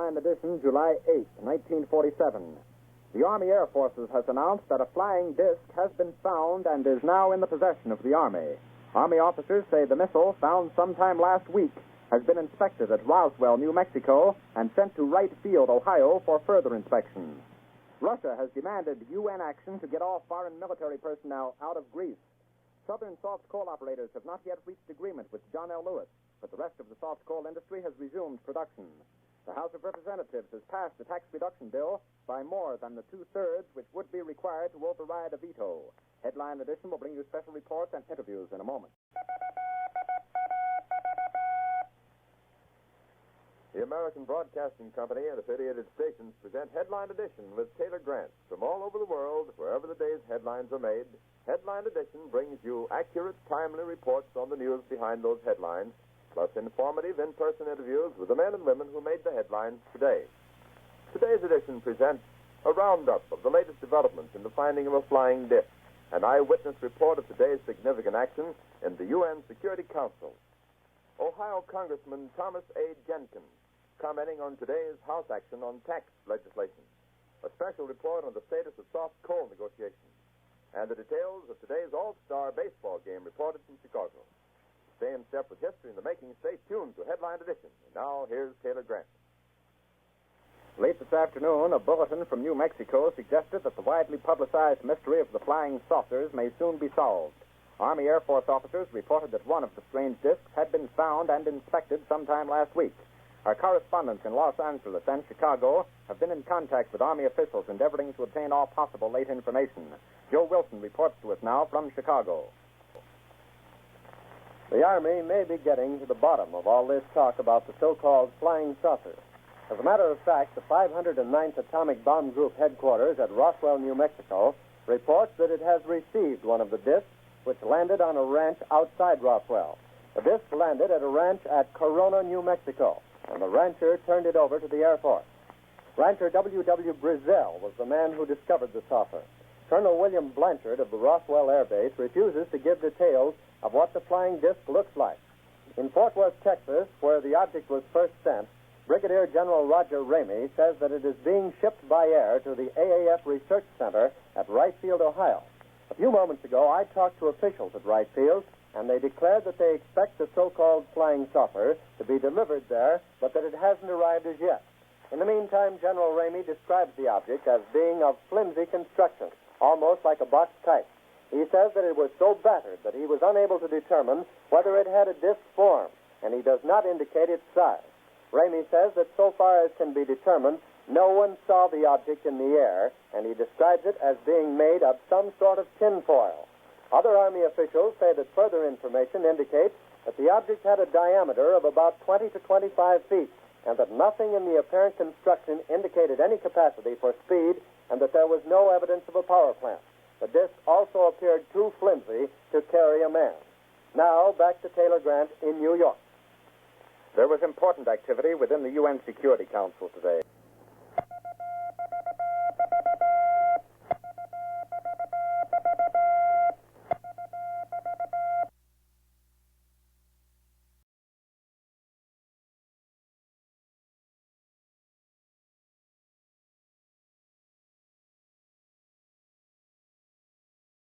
Headline edition, July 8, 1947. The Army Air Forces has announced that a flying disc has been found and is now in the possession of the Army. Army officers say the missile, found sometime last week, has been inspected at Roswell, New Mexico, and sent to Wright Field, Ohio, for further inspection. Russia has demanded UN action to get all foreign military personnel out of Greece. Southern soft coal operators have not yet reached agreement with John L. Lewis, but the rest of the soft coal industry has resumed production. The House of Representatives has passed the tax reduction bill by more than the two-thirds which would be required to override a veto. Headline edition will bring you special reports and interviews in a moment. The American Broadcasting Company and affiliated stations present Headline Edition with Taylor Grant. From all over the world, wherever the day's headlines are made, Headline Edition brings you accurate, timely reports on the news behind those headlines, plus informative in-person interviews with the men and women who made the headlines today. Today's edition presents a roundup of the latest developments in the finding of a flying disc, an eyewitness report of today's significant action in the UN Security Council. Ohio Congressman Thomas A. Jenkins, commenting on today's House action on tax legislation. A special report on the status of soft coal negotiations. And the details of today's All-Star baseball game reported from Chicago. Stay in step with history in the making. Stay tuned to Headline Edition. And now, here's Taylor Grant. Late this afternoon, a bulletin from New Mexico suggested that the widely publicized mystery of the flying saucers may soon be solved. Army Air Force officers reported that one of the strange discs had been found and inspected sometime last week. Our correspondents in Los Angeles and Chicago have been in contact with Army officials endeavoring to obtain all possible late information. Joe Wilson reports to us now from Chicago. The Army may be getting to the bottom of all this talk about the so-called flying saucer. As a matter of fact, the 509th Atomic Bomb Group headquarters at Roswell, New Mexico, reports that it has received one of the discs which landed on a ranch outside Roswell. The disc landed at a ranch at Corona, New Mexico, and the rancher turned it over to the Air Force. Rancher W.W. Brazell was the man who discovered the saucer. Colonel William Blanchard of the Roswell Air Base refuses to give details of what the flying disc looks like. In Fort Worth, Texas, where the object was first sent, Brigadier General Roger Ramey says that it is being shipped by air to the AAF Research Center at Wright Field, Ohio. A few moments ago, I talked to officials at Wright Field, and they declared that they expect the so-called flying saucer to be delivered there, but that it hasn't arrived as yet. In the meantime, General Ramey describes the object as being of flimsy construction, almost like a box kite. He says that it was so battered that he was unable to determine whether it had a disc form, and he does not indicate its size. Ramey says that so far as can be determined, no one saw the object in the air, and he describes it as being made of some sort of tinfoil. Other Army officials say that further information indicates that the object had a diameter of about 20 to 25 feet, and that nothing in the apparent construction indicated any capacity for speed, and that there was no evidence of a power plant. The disc also appeared too flimsy to carry a man. Now, back to Taylor Grant in New York. There was important activity within the UN Security Council today.